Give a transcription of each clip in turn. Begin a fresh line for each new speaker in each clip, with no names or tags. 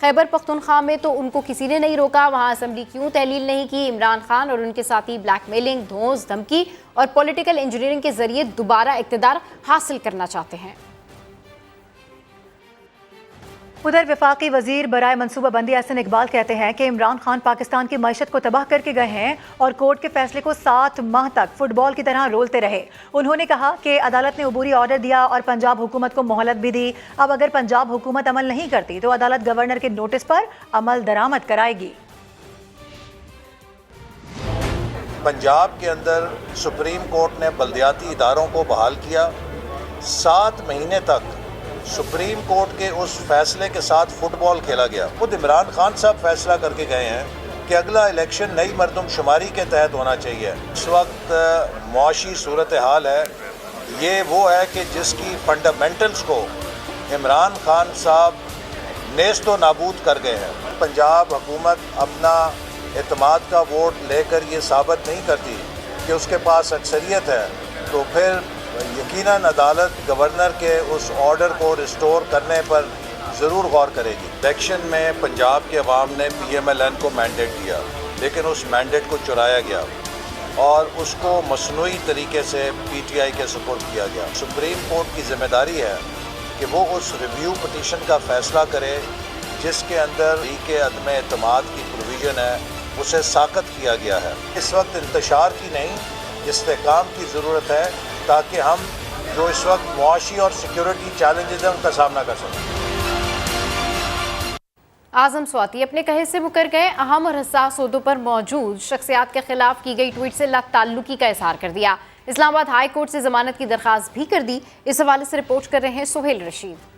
خیبر پختونخوا میں تو ان کو کسی نے نہیں روکا، وہاں اسمبلی کیوں تحلیل نہیں کی؟ عمران خان اور ان کے ساتھی بلیک میلنگ، دھونس دھمکی اور پولیٹیکل انجینئرنگ کے ذریعے دوبارہ اقتدار حاصل کرنا چاہتے ہیں۔
ادھر وفاقی وزیر برائے منصوبہ بندی احسن اقبال کہتے ہیں کہ عمران خان پاکستان کی معیشت کو تباہ کر کے گئے ہیں اور کورٹ کے فیصلے کو 7 ماہ تک فٹ بال کی طرح رولتے رہے۔ انہوں نے کہا کہ عدالت نے عبوری آرڈر دیا اور پنجاب حکومت کو مہلت بھی دی، اب اگر پنجاب حکومت عمل نہیں کرتی تو عدالت گورنر کے نوٹس پر عمل درآمد کرائے گی۔
پنجاب کے اندر سپریم کورٹ نے بلدیاتی اداروں کو بحال کیا، 7 مہینے تک سپریم کورٹ کے اس فیصلے کے ساتھ فٹ بال کھیلا گیا۔ خود عمران خان صاحب فیصلہ کر کے گئے ہیں کہ اگلا الیکشن نئی مردم شماری کے تحت ہونا چاہیے۔ اس وقت معاشی صورتحال ہے، یہ وہ ہے کہ جس کی فنڈامنٹلز کو عمران خان صاحب نیست و نابود کر گئے ہیں۔ پنجاب حکومت اپنا اعتماد کا ووٹ لے کر یہ ثابت نہیں کرتی کہ اس کے پاس اکثریت ہے تو پھر یقیناً عدالت گورنر کے اس آرڈر کو ریسٹور کرنے پر ضرور غور کرے گی۔ الیکشن میں پنجاب کے عوام نے پی ایم ایل این کو مینڈیٹ دیا، لیکن اس مینڈیٹ کو چرایا گیا اور اس کو مصنوعی طریقے سے پی ٹی آئی کے سپرد کیا گیا۔ سپریم کورٹ کی ذمہ داری ہے کہ وہ اس ریویو پٹیشن کا فیصلہ کرے جس کے اندر کے عدم اعتماد کی پروویژن ہے، اسے ساقط کیا گیا ہے۔ اس وقت انتشار کی نہیں، استحکام کی ضرورت ہے تاکہ ہم جو اس وقت معاشی اور سیکیورٹی چیلنجز ہیں ان کا سامنا کر سکیں۔
اعظم سواتی اپنے کہے سے مکر گئے، اہم اور حساس عہدوں پر موجود شخصیات کے خلاف کی گئی ٹویٹ سے لا تعلقی کا اظہار کر دیا۔ اسلام آباد ہائی کورٹ سے ضمانت کی درخواست بھی کر دی۔ اس حوالے سے رپورٹ کر رہے ہیں سہیل رشید۔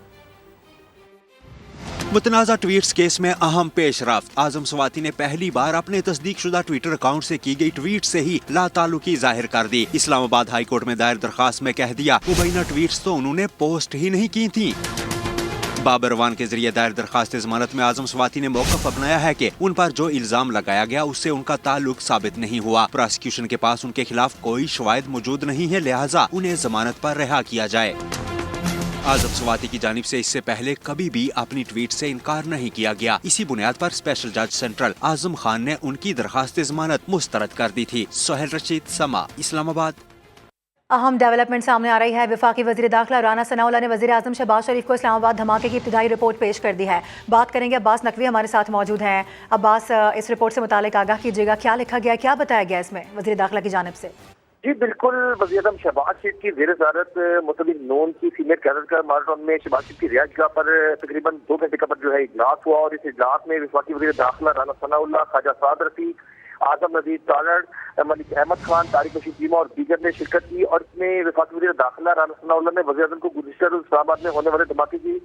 متنازع ٹویٹس کیس میں اہم پیش رفت، اعظم سواتی نے پہلی بار اپنے تصدیق شدہ ٹویٹر اکاؤنٹ سے کی گئی ٹویٹ سے ہی لا تعلقی ظاہر کر دی۔ اسلام آباد ہائی کورٹ میں دائر درخواست میں کہہ دیا مبینہ ٹویٹس تو انہوں نے پوسٹ ہی نہیں کی تھیں۔ بابر روان کے ذریعے دائر درخواست ضمانت میں اعظم سواتی نے موقف اپنایا ہے کہ ان پر جو الزام لگایا گیا اس سے ان کا تعلق ثابت نہیں ہوا۔ پراسیکیوشن کے پاس ان کے خلاف کوئی شواہد موجود نہیں ہے، لہٰذا انہیں ضمانت پر رہا کیا جائے۔ اعظم سواتی کی جانب سے اس سے پہلے کبھی بھی اپنی ٹویٹ سے انکار نہیں کیا گیا۔ اسی بنیاد پر اسپیشل جج سینٹرل اعظم خان نے ان کی درخواست ضمانت مسترد کر دی تھی۔ سہیل رشید، سما، اسلام آباد۔
اہم ڈیولپمنٹ سامنے آ رہی ہے۔ وفاقی وزیر داخلہ رانا ثناءاللہ نے وزیر اعظم شہباز شریف کو اسلام آباد دھماکے کی ابتدائی رپورٹ پیش کر دی ہے۔ بات کریں گے، عباس نقوی ہمارے ساتھ موجود ہیں۔ عباس، اس رپورٹ سے متعلق آگاہ کیجیے گا، کیا لکھا گیا، کیا بتایا گیا اس میں وزیر داخلہ کی جانب سے؟
جی بالکل، وزیر اعظم شہباز شریف کی زیر وزارت متعلق نون کی سینئر قیادت کا مارٹون میں شہباز شریف کی رہائش گاہ پر تقریباً 2 گھنٹے قبل جو ہے اجلاس ہوا، اور اس اجلاس میں وفاقی وزیر داخلہ رانا ثناءاللہ، خواجہ سعد رفیق، اعظم نذیر تالڑ، ملک احمد خان، طارق بشیر چیمہ اور دیگر نے شرکت کی۔ اور اس میں وفاقی وزیر داخلہ رانا ثناءاللہ نے وزیر اعظم کو گزشتہ روز اسلام آباد میں ہونے والے دھماکے کی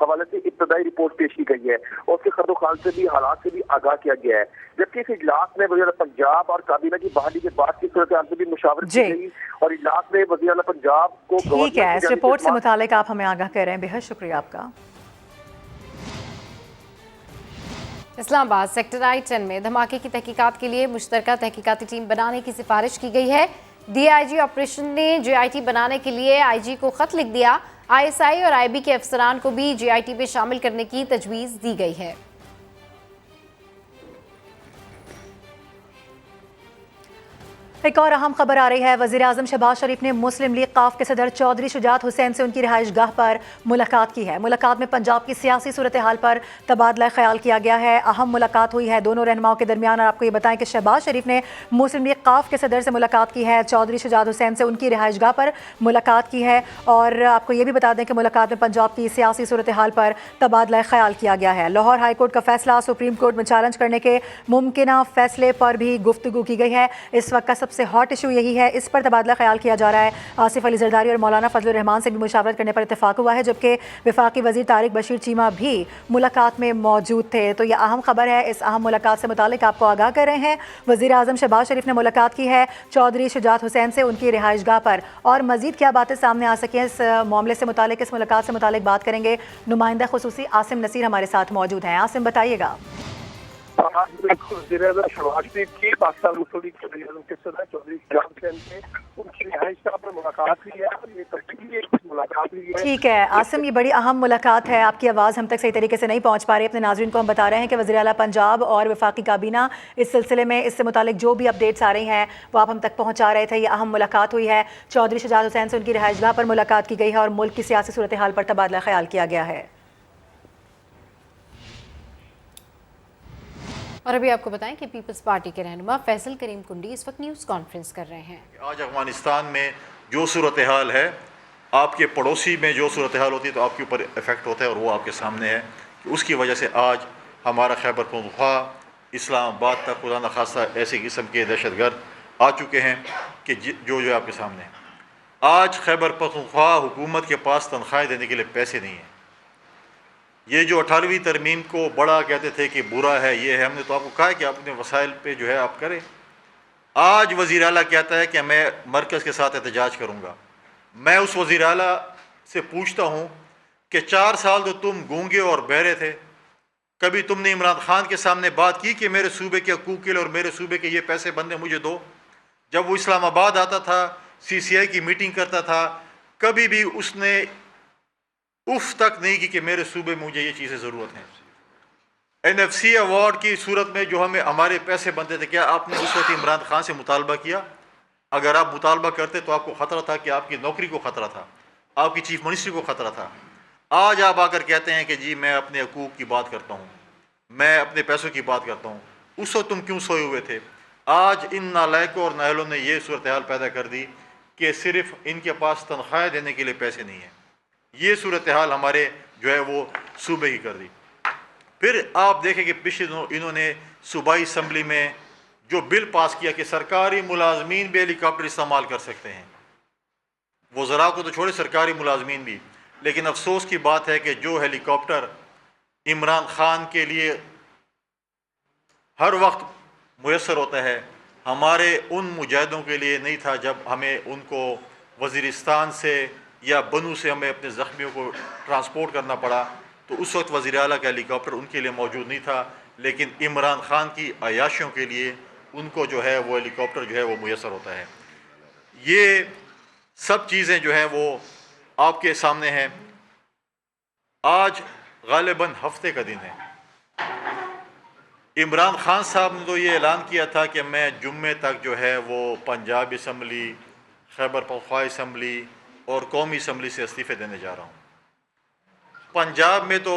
حوالے سے ابتدائی رپورٹ پیش کی گئی ہے اور اس کے خرد و خال سے بھی حالات سے بھی آگاہ کیا گیا ہے، جبکہ اس اجلاس میں وزیر اعظم پنجاب اور کابینہ کی بحالی کے بعد کی صورتحال سے بھی مشاورت کی گئی اور اجلاس میں وزیر اعظم پنجاب کو
ٹھیک ہے، اس رپورٹ سے متعلق آپ ہمیں آگاہ کر رہے ہیں، بہت شکریہ آپ کا۔
اسلام آباد سیکٹر I-10 میں دھماکے کی تحقیقات کے لیے مشترکہ تحقیقاتی ٹیم بنانے کی سفارش کی گئی ہے۔ ڈی آئی جی آپریشن نے JIT بنانے کے لیے IG کو خط لکھ دیا۔ ISI اور IB کے افسران کو بھی JIT میں شامل کرنے کی تجویز دی گئی ہے۔
ایک اور اہم خبر آ رہی ہے، وزیر اعظم شہباز شریف نے مسلم لیگ ق کے صدر چودھری شجاعت حسین سے ان کی رہائش گاہ پر ملاقات کی ہے۔ ملاقات میں پنجاب کی سیاسی صورتحال پر تبادلہ خیال کیا گیا ہے۔ اہم ملاقات ہوئی ہے دونوں رہنماؤں کے درمیان، اور آپ کو یہ بتائیں کہ شہباز شریف نے مسلم لیگ ق کے صدر سے ملاقات کی ہے، چودھری شجاعت حسین سے ان کی رہائش گاہ پر ملاقات کی ہے، اور آپ کو یہ بھی بتا دیں کہ ملاقات میں پنجاب کی سیاسی صورتحال پر تبادلہ خیال کیا گیا ہے۔ لاہور ہائی کورٹ کا فیصلہ سپریم کورٹ میں چیلنج کرنے کے ممکنہ فیصلے پر بھی گفتگو کی گئی ہے۔ اس وقت کا سب سے ہاٹ ایشو یہی ہے، اس پر تبادلہ خیال کیا جا رہا ہے۔ آصف علی زرداری اور مولانا فضل الرحمان سے بھی مشاورت کرنے پر اتفاق ہوا ہے، جبکہ وفاقی وزیر طارق بشیر چیمہ بھی ملاقات میں موجود تھے۔ تو یہ اہم خبر ہے، اس اہم ملاقات سے متعلق آپ کو آگاہ کر رہے ہیں۔ وزیر اعظم شہباز شریف نے ملاقات کی ہے چودھری شجاعت حسین سے ان کی رہائش گاہ پر، اور مزید کیا باتیں سامنے آ سکیں اس معاملے سے متعلق، اس ملاقات سے متعلق بات کریں گے۔ نمائندہ خصوصی عاصم نصیر ہمارے ساتھ موجود ہیں۔ عاصم، بتائیے گا۔
آج وزیر اعظم شہباز شریف کی پاکستان مسلم لیگ کے وزیر اعظم کے صدر چودھری شجاع حسین سے ان کی رہائش گاہ پر ملاقات ہوئی ہے اور یہ تفصیلی ایک ملاقات ہوئی ہے.
ٹھیک ہے عاصم، یہ بڑی اہم ملاقات ہے، آپ کی آواز ہم تک صحیح طریقے سے نہیں پہنچ پا رہی. اپنے ناظرین کو ہم بتا رہے ہیں کہ وزیر اعلیٰ پنجاب اور وفاقی کابینہ اس سلسلے میں اس سے متعلق جو بھی اپڈیٹس آ رہی ہیں وہ آپ ہم تک پہنچا رہے تھے. یہ اہم ملاقات ہوئی ہے، چودھری شجاع حسین سے ان کی رہائش گاہ پر ملاقات کی گئی ہے اور ملک کی سیاسی صورتحال پر تبادلہ خیال کیا گیا ہے.
اور ابھی آپ کو بتائیں کہ پیپلز پارٹی کے رہنما فیصل کریم کنڈی اس وقت نیوز کانفرنس کر رہے ہیں.
آج افغانستان میں جو صورتحال ہے، آپ کے پڑوسی میں جو صورتحال ہوتی ہے تو آپ کے اوپر افیکٹ ہوتا ہے، اور وہ آپ کے سامنے ہے کہ اس کی وجہ سے آج ہمارا خیبر پختونخوا اسلام آباد تک خدا نخواستہ ایسے قسم کے دہشت گرد آ چکے ہیں کہ جو آپ کے سامنے ہیں. آج خیبر پختونخوا حکومت کے پاس تنخواہیں دینے کے لیے پیسے نہیں ہیں. یہ جو 18ویں ترمیم کو بڑا کہتے تھے کہ برا ہے، یہ ہے، ہم نے تو آپ کو کہا ہے کہ اپنے وسائل پہ جو ہے آپ کریں. آج وزیر اعلیٰ کہتا ہے کہ میں مرکز کے ساتھ احتجاج کروں گا. میں اس وزیر اعلیٰ سے پوچھتا ہوں کہ 4 سال تو تم گونگے اور بہرے تھے، کبھی تم نے عمران خان کے سامنے بات کی کہ میرے صوبے کے حقوق کے لیے اور میرے صوبے کے یہ پیسے بندے مجھے دو؟ جب وہ اسلام آباد آتا تھا، CCI کی میٹنگ کرتا تھا، کبھی بھی اس نے اف تک نہیں کی کہ میرے صوبے میں مجھے یہ چیزیں ضرورت ہیں. NFC ایوارڈ کی صورت میں جو ہمارے پیسے بنتے تھے، کیا آپ نے اس وقت عمران خان سے مطالبہ کیا؟ اگر آپ مطالبہ کرتے تو آپ کو خطرہ تھا کہ آپ کی نوکری کو خطرہ تھا، آپ کی چیف منسٹری کو خطرہ تھا. آج آپ آ کر کہتے ہیں کہ جی میں اپنے حقوق کی بات کرتا ہوں، میں اپنے پیسوں کی بات کرتا ہوں. اس وقت تم کیوں سوئے ہوئے تھے؟ آج ان نالائقوں اور نااہلوں نے یہ صورتحال پیدا کر دی کہ صرف ان کے پاس تنخواہیں دینے کے لیے پیسے نہیں ہیں. یہ صورتحال ہمارے جو ہے وہ صوبے کی کر دی. پھر آپ دیکھیں کہ پچھلے دنوں انہوں نے صوبائی اسمبلی میں جو بل پاس کیا کہ سرکاری ملازمین بھی ہیلی کاپٹر استعمال کر سکتے ہیں. وزراء کو تو چھوڑے، سرکاری ملازمین بھی. لیکن افسوس کی بات ہے کہ جو ہیلی کاپٹر عمران خان کے لیے ہر وقت میسر ہوتا ہے، ہمارے ان مجاہدوں کے لیے نہیں تھا. جب ہمیں ان کو وزیرستان سے یا بنو سے ہمیں اپنے زخمیوں کو ٹرانسپورٹ کرنا پڑا تو اس وقت وزیر اعلیٰ کا ہیلی کاپٹر ان کے لیے موجود نہیں تھا. لیکن عمران خان کی عیاشیوں کے لیے ان کو جو ہے وہ ہیلی کاپٹر جو ہے وہ میسر ہوتا ہے. یہ سب چیزیں جو ہیں وہ آپ کے سامنے ہیں. آج غالباً ہفتے کا دن ہے. عمران خان صاحب نے تو یہ اعلان کیا تھا کہ میں جمعے تک جو ہے وہ پنجاب اسمبلی، خیبر پختونخوا اسمبلی اور قومی اسمبلی سے استعفے دینے جا رہا ہوں. پنجاب میں تو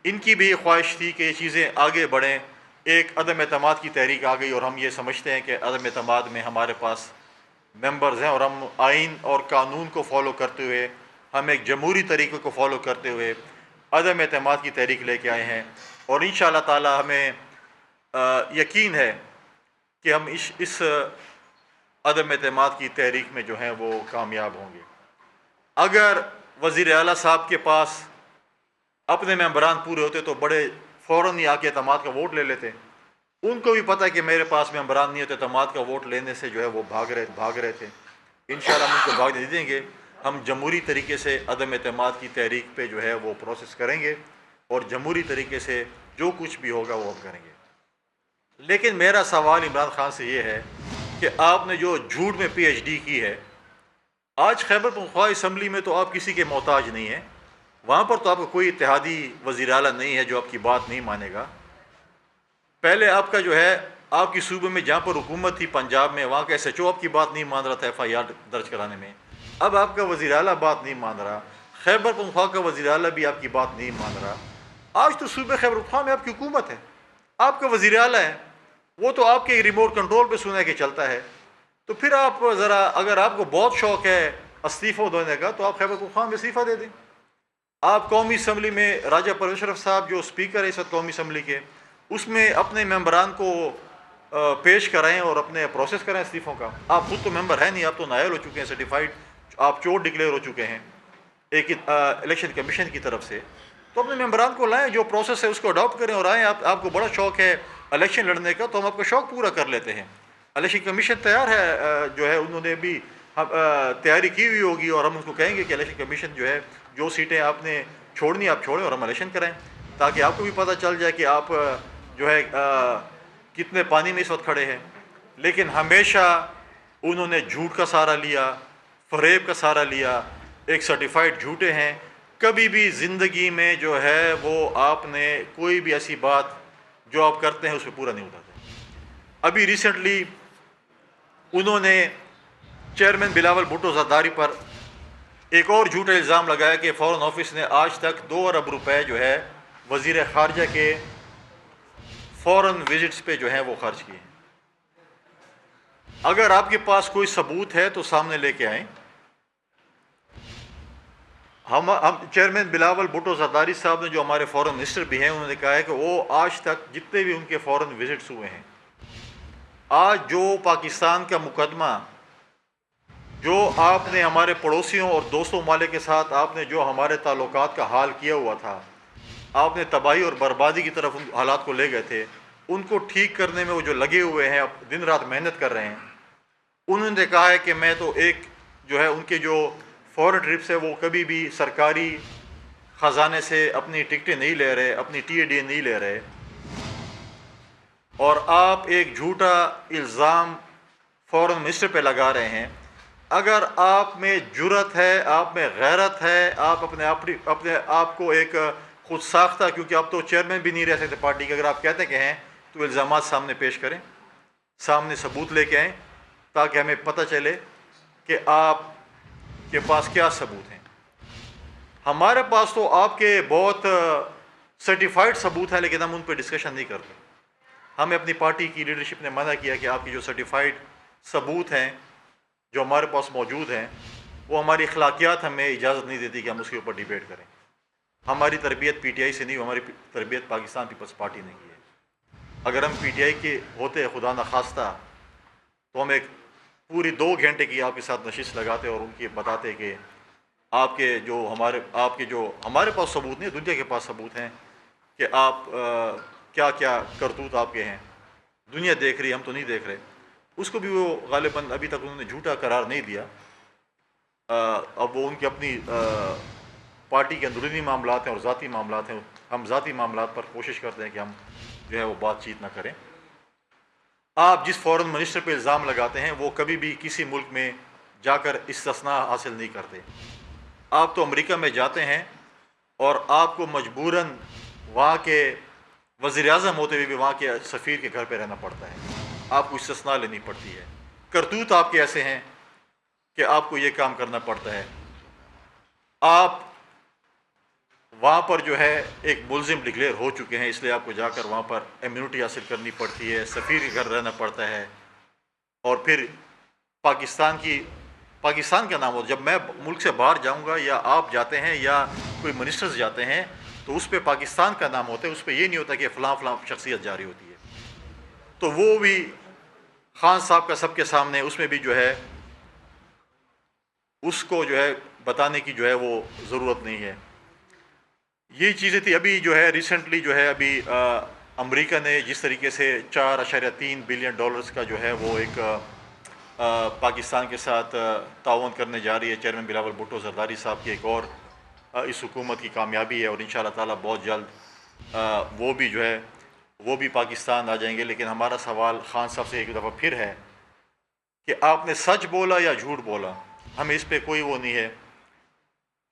ان کی بھی خواہش تھی کہ یہ چیزیں آگے بڑھیں. ایک عدم اعتماد کی تحریک آ گئی اور ہم یہ سمجھتے ہیں کہ عدم اعتماد میں ہمارے پاس ممبرز ہیں اور ہم آئین اور قانون کو فالو کرتے ہوئے، ہم ایک جمہوری طریقے کو فالو کرتے ہوئے عدم اعتماد کی تحریک لے کے آئے ہیں. اور انشاءاللہ تعالی ہمیں یقین ہے کہ ہم اس عدم اعتماد کی تحریک میں جو ہیں وہ کامیاب ہوں گے. اگر وزیر اعلیٰ صاحب کے پاس اپنے ممبران پورے ہوتے تو بڑے فوراً ہی آ کے اعتماد کا ووٹ لے لیتے. ان کو بھی پتہ ہے کہ میرے پاس ممبران نہیں ہوتے، اعتماد کا ووٹ لینے سے جو ہے وہ بھاگ رہے تھے. انشاءاللہ ہم ان کو بھاگ نہیں دیں گے. ہم جمہوری طریقے سے عدم اعتماد کی تحریک پہ جو ہے وہ پروسیس کریں گے اور جمہوری طریقے سے جو کچھ بھی ہوگا وہ ہم کریں گے. لیکن میرا سوال عمران خان سے یہ ہے کہ آپ نے جو جھوٹ میں PhD کی ہے، آج خیبر پختونخوا اسمبلی میں تو آپ کسی کے محتاج نہیں ہیں. وہاں پر تو آپ کا کوئی اتحادی وزیر اعلیٰ نہیں ہے جو آپ کی بات نہیں مانے گا. پہلے آپ کا جو ہے آپ کی صوبے میں جہاں پر حکومت تھی پنجاب میں، وہاں کا SHO آپ کی بات نہیں مان رہا تھا FIR درج کرانے میں. اب آپ کا وزیر اعلیٰ بات نہیں مان رہا. خیبر پختونخوا کا وزیر اعلیٰ بھی آپ کی بات نہیں مان رہا. آج تو صوبے خیبر پختونخوا میں آپ کی حکومت ہے، آپ کا وزیر اعلیٰ ہے، وہ تو آپ کے ریموٹ کنٹرول پہ سنے کے چلتا ہے. تو پھر آپ ذرا، اگر آپ کو بہت شوق ہے استعفوں دینے کا تو آپ خیبر پختونخوا میں استعفیٰ دے دیں. آپ قومی اسمبلی میں راجہ پرویز اشرف صاحب جو اسپیکر ہے اس وقت قومی اسمبلی کے، اس میں اپنے ممبران کو پیش کرائیں اور اپنے پروسیس کریں استعفوں کا. آپ خود تو ممبر ہیں نہیں، آپ تو نائل ہو چکے ہیں، سرٹیفائڈ، آپ چور ڈکلیئر ہو چکے ہیں ایک الیکشن کمیشن کی طرف سے. تو اپنے ممبران کو لائیں، جو پروسیس ہے اس کو اڈاپٹ کریں اور آئیں. آپ کو بڑا شوق ہے الیکشن لڑنے کا تو ہم آپ کا شوق پورا کر لیتے ہیں. الیکشن کمیشن تیار ہے، جو ہے انہوں نے بھی تیاری کی ہوئی ہوگی اور ہم اس کو کہیں گے کہ الیکشن کمیشن جو ہے جو سیٹیں آپ نے چھوڑنی آپ چھوڑیں اور ہم الیکشن کریں، تاکہ آپ کو بھی پتہ چل جائے کہ آپ جو ہے کتنے پانی میں اس وقت کھڑے ہیں، لیکن ہمیشہ انہوں نے جھوٹ کا سہارا لیا، فریب کا سہارا لیا، ایک سرٹیفائڈ جھوٹے ہیں. کبھی بھی زندگی میں جو ہے وہ آپ نے کوئی بھی ایسی بات جو آپ کرتے ہیں اس پہ پورا نہیں اترتے. ابھی ریسنٹلی انہوں نے چیئرمین بلاول بھٹو زرداری پر ایک اور جھوٹا الزام لگایا کہ فارن آفس نے آج تک 2 ارب روپے جو ہے وزیر خارجہ کے فارن وزٹس پہ جو ہیں وہ خرچ کیے. اگر آپ کے پاس کوئی ثبوت ہے تو سامنے لے کے آئیں. ہم چیئرمین بلاول بھٹو زرداری صاحب نے جو ہمارے فارن منسٹر بھی ہیں انہوں نے کہا ہے کہ وہ آج تک جتنے بھی ان کے فارن وزٹس ہوئے ہیں، آج جو پاکستان کا مقدمہ جو آپ نے ہمارے پڑوسیوں اور دوستوں ممالک کے ساتھ آپ نے جو ہمارے تعلقات کا حال کیا ہوا تھا، آپ نے تباہی اور بربادی کی طرف ان حالات کو لے گئے تھے، ان کو ٹھیک کرنے میں وہ جو لگے ہوئے ہیں، دن رات محنت کر رہے ہیں. انہوں نے کہا ہے کہ میں تو ایک جو ہے ان کے جو فورن ٹرپس ہے وہ کبھی بھی سرکاری خزانے سے اپنی ٹکٹیں نہیں لے رہے، اپنی TAD نہیں لے رہے. اور آپ ایک جھوٹا الزام فارن منسٹر پہ لگا رہے ہیں. اگر آپ میں جرت ہے، آپ میں غیرت ہے، آپ اپنے آپ کو ایک خود ساختہ، کیونکہ آپ تو چیئرمین بھی نہیں رہ سکتے پارٹی کے، اگر آپ کہتے کہ ہیں تو الزامات سامنے پیش کریں، سامنے ثبوت لے کے آئیں تاکہ ہمیں پتہ چلے کہ آپ کے پاس کیا ثبوت ہیں. ہمارے پاس تو آپ کے بہت سرٹیفائڈ ثبوت ہیں لیکن ہم ان پہ ڈسکشن نہیں کرتے. ہمیں اپنی پارٹی کی لیڈرشپ نے منع کیا کہ آپ کی جو سرٹیفائڈ ثبوت ہیں جو ہمارے پاس موجود ہیں وہ ہماری اخلاقیات ہمیں اجازت نہیں دیتی کہ ہم اس کے اوپر ڈیبیٹ کریں. ہماری تربیت PTI سے نہیں، ہماری تربیت پاکستان پیپلز پارٹی نے کی ہے. اگر ہم PTI کے ہوتے خدا نخواستہ تو ہم ایک پوری 2 گھنٹے کی آپ کے ساتھ نشست لگاتے اور ان کی بتاتے کہ آپ کے جو ہمارے پاس ثبوت نہیں، دنیا کے پاس ثبوت ہیں کہ آپ کیا کیا کرتوت آپ کے ہیں. دنیا دیکھ رہی، ہم تو نہیں دیکھ رہے. اس کو بھی وہ غالباً ابھی تک انہوں نے جھوٹا قرار نہیں دیا. اب وہ ان کی اپنی پارٹی کے اندرونی معاملات ہیں اور ذاتی معاملات ہیں. ہم ذاتی معاملات پر کوشش کرتے ہیں کہ ہم جو ہے وہ بات چیت نہ کریں. آپ جس فارن منسٹر پہ الزام لگاتے ہیں وہ کبھی بھی کسی ملک میں جا کر استثناء حاصل نہیں کرتے. آپ تو امریکہ میں جاتے ہیں اور آپ کو مجبوراً وہاں کے وزیر اعظم ہوتے ہوئے بھی وہاں کے سفیر کے گھر پہ رہنا پڑتا ہے. آپ کو استثناء لینی پڑتی ہے. کرتوت آپ کے ایسے ہیں کہ آپ کو یہ کام کرنا پڑتا ہے. آپ وہاں پر جو ہے ایک ملزم ڈکلیئر ہو چکے ہیں، اس لیے آپ کو جا کر وہاں پر امیونٹی حاصل کرنی پڑتی ہے، سفیر کے گھر رہنا پڑتا ہے. اور پھر پاکستان کا نام ہو. جب میں ملک سے باہر جاؤں گا یا آپ جاتے ہیں یا کوئی منسٹرز جاتے ہیں تو اس پہ پاکستان کا نام ہوتا ہے، اس پہ یہ نہیں ہوتا کہ فلاں شخصیت جاری ہوتی ہے. تو وہ بھی خان صاحب کا سب کے سامنے اس میں بھی جو ہے اس کو جو ہے بتانے کی جو ہے وہ ضرورت نہیں ہے. یہ چیزیں تھی. ابھی جو ہے ریسنٹلی جو ہے ابھی امریکہ نے جس طریقے سے $4.3 بلین کا جو ہے وہ ایک پاکستان کے ساتھ تعاون کرنے جا رہی ہے. چیئرمین بلاول بھٹو زرداری صاحب کی ایک اور اس حکومت کی کامیابی ہے اور انشاءاللہ تعالیٰ بہت جلد وہ بھی جو ہے وہ بھی پاکستان آ جائیں گے. لیکن ہمارا سوال خان صاحب سے ایک دفعہ پھر ہے کہ آپ نے سچ بولا یا جھوٹ بولا. ہمیں اس پہ کوئی وہ نہیں ہے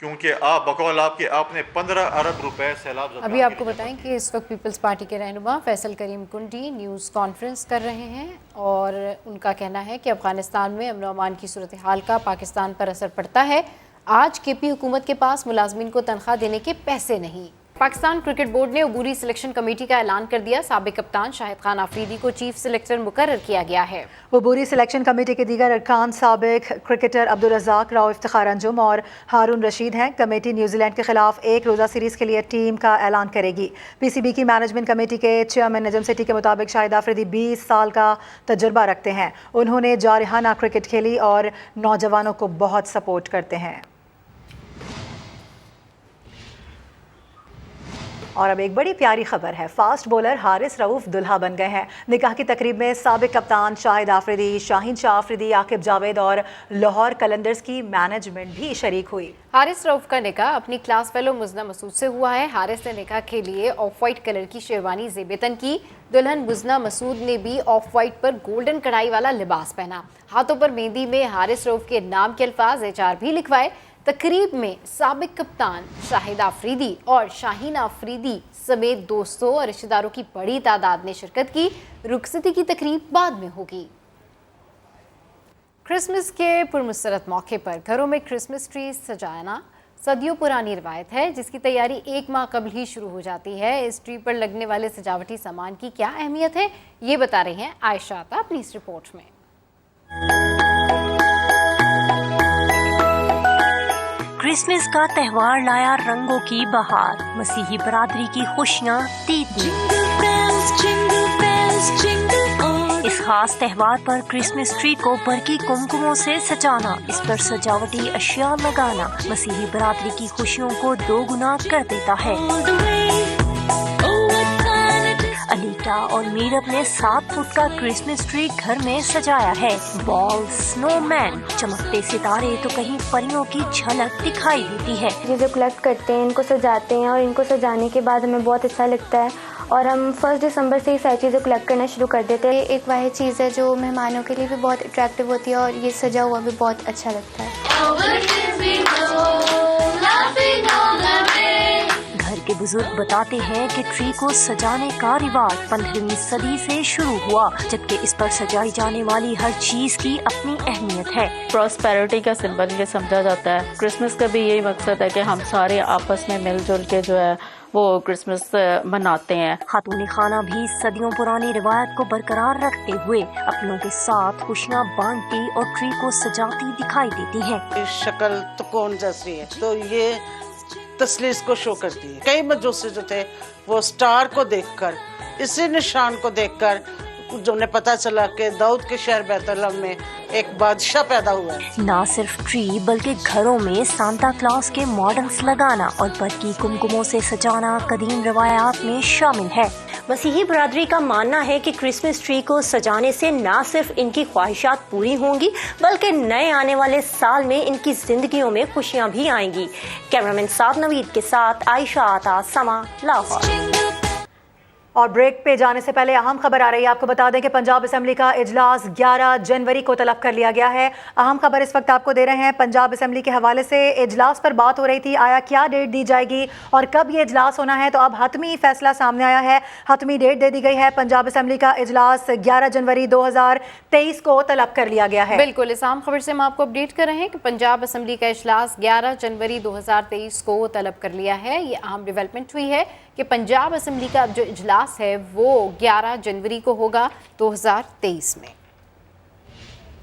کیونکہ آپ بقول آپ نے 15 ارب روپے سیلاب زدہ.
ابھی آپ کو بتائیں کہ اس وقت پیپلز پارٹی کے رہنما فیصل کریم کنڈی نیوز کانفرنس کر رہے ہیں اور ان کا کہنا ہے کہ افغانستان میں امن و امان کی صورتحال کا پاکستان پر اثر پڑتا ہے. آج KP حکومت کے پاس ملازمین کو تنخواہ دینے کے پیسے نہیں. پاکستان کرکٹ بورڈ نے عبوری سلیکشن کمیٹی کا اعلان کر دیا. سابق کپتان شاہد خان آفریدی کو چیف سلیکٹر مقرر کیا گیا ہے.
عبوری سلیکشن کمیٹی کے دیگر ارکان سابق کرکٹر عبدالرزاق راؤ افتخار انجم اور ہارون رشید ہیں. کمیٹی نیوزی لینڈ کے خلاف 1 روزہ سیریز کے لیے ٹیم کا اعلان کرے گی. PCB کی مینجمنٹ کمیٹی کے چیئرمین نجم سیٹھی کے مطابق شاہد آفریدی 20 سال کا تجربہ رکھتے ہیں. انہوں نے جارحانہ کرکٹ کھیلی اور نوجوانوں کو بہت سپورٹ کرتے ہیں. اور اب ایک بڑی پیاری خبر ہے، فاسٹ بولر حارث رؤف دلہا بن گئے ہیں۔ نکاح کی تقریب میں سابق کپتان شاہد آفریدی، شاہین شاہ آفریدی، عاقب جاوید اور لاہور قلندرز کی مینجمنٹ بھی شریک ہوئی۔
حارث رؤف کا نکاح اپنی کلاس فیلو مزنہ مسعود سے ہوا ہے۔ حارث نے نکاح کے لیے آف وائٹ کلر کی شیروانی زیب تن کی، دلہن مزنہ مسعود نے بھی آف وائٹ پر گولڈن کڑھائی والا لباس پہنا، ہاتھوں پر مہندی میں حارث رؤف کے نام کے الفاظ HR بھی لکھوائے۔ تقریب میں سابق کپتان شاہد آفریدی اور شاہین آفریدی سمیت دوستوں اور رشتہ داروں کی بڑی تعداد نے شرکت کی۔ رخصتی کی تقریب بعد میں ہوگی۔ کرسمس کے پرمسرت موقع پر گھروں میں کرسمس ٹری سجانا صدیوں پرانی روایت ہے، جس کی تیاری 1 ماہ قبل ہی شروع ہو جاتی ہے۔ اس ٹری پر لگنے والے سجاوٹی سامان کی کیا اہمیت ہے، یہ بتا رہی ہیں عائشہ عطا اپنی اس رپورٹ میں۔
کرسمس کا تہوار لایا رنگوں کی بہار، مسیحی برادری کی خوشیاں تیتی۔ اس خاص تہوار پر کرسمس ٹری کو برقی کمکموں سے سجانا، اس پر سجاوٹی اشیاء لگانا مسیحی برادری کی خوشیوں کو 2 گنا کر دیتا ہے۔ الیٹا اور میرب نے 7 فٹ کا کرسمس ٹری گھر میں سجایا ہے۔ بال، سنو مین، چمکتے ستارے تو کہیں پریوں کی جھلک دکھائی دیتی ہے۔
چیزیں کلیکٹ کرتے ہیں، ان کو سجاتے ہیں اور ان کو سجانے کے بعد ہمیں بہت اچھا لگتا ہے اور ہم 1 دسمبر سے ہی ساری چیزیں کلیکٹ کرنا شروع کر دیتے ہیں۔
یہ ایک واحد چیز ہے جو مہمانوں کے لیے بھی بہت اٹریکٹیو ہوتی ہے اور یہ سجا ہوا بھی بہت اچھا لگتا ہے۔
گھر کے بزرگ بتاتے ہیں کہ ٹری کو سجانے کا رواج 15ویں صدی سے شروع ہوا، جبکہ اس پر سجائی جانے والی ہر چیز کی اپنی اہمیت ہے۔
پراسپیرٹی کا سمبل یہ سمجھا جاتا ہے۔ کرسمس کا بھی یہی مقصد ہے کہ ہم سارے آپس میں مل جل کے جو ہے وہ کرسمس مناتے ہیں۔
خاتون خانہ بھی صدیوں پرانی روایت کو برقرار رکھتے ہوئے اپنوں کے ساتھ خوشیاں بانٹتی اور ٹری کو سجاتی دکھائی دیتی ہیں۔
شکل تکون جیسی ہے تو یہ تسلیس کو شو کرتی ہے۔ کئی مجوسی جو تھے وہ سٹار کو دیکھ کر، اسی نشان کو دیکھ کر جو انہیں پتا چلا کہ داؤد کے شہر بیت الحم میں ایک بادشاہ پیدا ہوا ہے۔
نہ صرف ٹری بلکہ گھروں میں سانتا کلاس کے ماڈلز لگانا اور برقی کمکموں سے سجانا قدیم روایات میں شامل ہے۔ مسیحی برادری کا ماننا ہے کہ کرسمس ٹری کو سجانے سے نہ صرف ان کی خواہشات پوری ہوں گی بلکہ نئے آنے والے سال میں ان کی زندگیوں میں خوشیاں بھی آئیں گی۔ کیمرامین سعد نوید کے ساتھ عائشہ عطا، سما، لاہور۔
اور بریک پہ جانے سے پہلے اہم خبر آ رہی ہے، آپ کو بتا دیں کہ پنجاب اسمبلی کا اجلاس 11 جنوری کو طلب کر لیا گیا ہے۔ اہم خبر اس وقت آپ کو دے رہے ہیں پنجاب اسمبلی کے حوالے سے۔ اجلاس پر بات ہو رہی تھی، آیا کیا ڈیٹ دی جائے گی اور کب یہ اجلاس ہونا ہے، تو اب حتمی فیصلہ سامنے آیا ہے، حتمی ڈیٹ دے دی گئی ہے۔ پنجاب اسمبلی کا اجلاس 11 جنوری 2023 کو طلب کر لیا گیا ہے۔
بالکل، اس اہم خبر سے ہم آپ کو اپڈیٹ کر رہے ہیں کہ پنجاب اسمبلی کا اجلاس 11 جنوری 2023 کو طلب کر لیا ہے۔ یہ اہم ڈیولپمنٹ ہوئی ہے کہ پنجاب اسمبلی کا اب جو اجلاس ہے وہ 11 جنوری کو ہوگا 2023 میں۔